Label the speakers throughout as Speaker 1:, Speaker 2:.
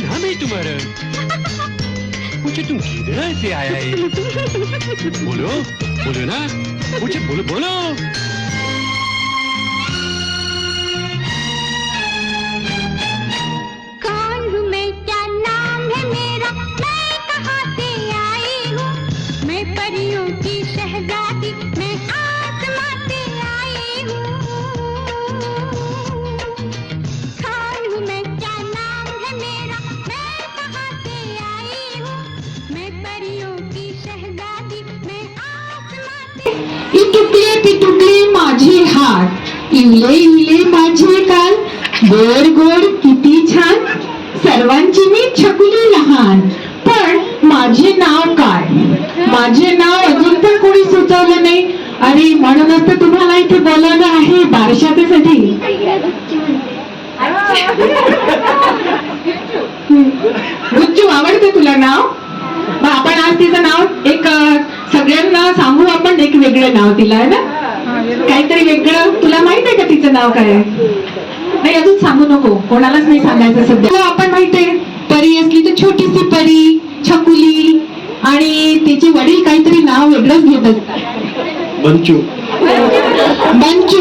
Speaker 1: नाम है तुम्हारा? मुझे तुम किधर से आया है? बोलो बोलो ना, मुझे बोलो बोलो।
Speaker 2: कौन हूँ मैं, क्या नाम है मेरा, मैं कहाँ से आई हूँ? मैं परियों की शहजादी, मैं आसमां से आई हूँ। कौन हूँ मैं, क्या नाम है मेरा, मैं कहाँ से आई हूँ? मैं परियों की शहजादी, मैं आसमां से।
Speaker 3: इटुकले पिटुकले माझे हात, इवले इवले माझे कान, गोड गोड किती छान, सर्वांची मी छकुली लहान. पण माझे नाव काय? माझे नाव अजून पण कोणी सुचवलं नाही. अरे म्हणूनच तर तुम्हाला इथे बोलावलं आहे बारशातेसाठी. गुच्चू आवडते तुला नाव? मग आपण आज तिचं नाव एक सगळ्यांना सांगू आपण एक वेगळं नाव तिला आहे ना, काहीतरी वेगळं. तुला माहित आहे का तिचं नाव काय आहे? नाही अजून सांगू नको, कोणालाच नाही सांगायचं सध्या. तुला आपण माहितीये परी असली तर छोटीशी परी, छकुली, आणि तिचे वडील काहीतरी नाव वेगळंच घेत असतात.
Speaker 1: बंचू.
Speaker 3: बंचू.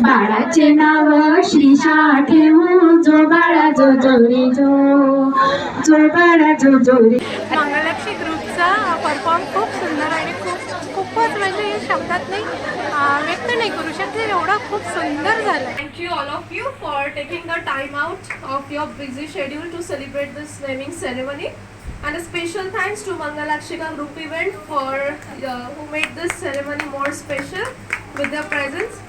Speaker 3: बाळाचे नाव शीशा ठेवू, जो बाळा जो जोरी जो, जो बाळा जो जोरी.
Speaker 4: मंगलक्षी ग्रुपचा परफॉर्म खूप सुंदर आणि खूपच म्हणजे शब्दात नाही व्यक्त नाही करू शकते, एवढा खूप सुंदर झाला.
Speaker 5: Thank you all of you for taking the time out of your busy schedule to celebrate this naming ceremony, and a special thanks to Mangalakshika Group Event for who made this ceremony more special with their presence.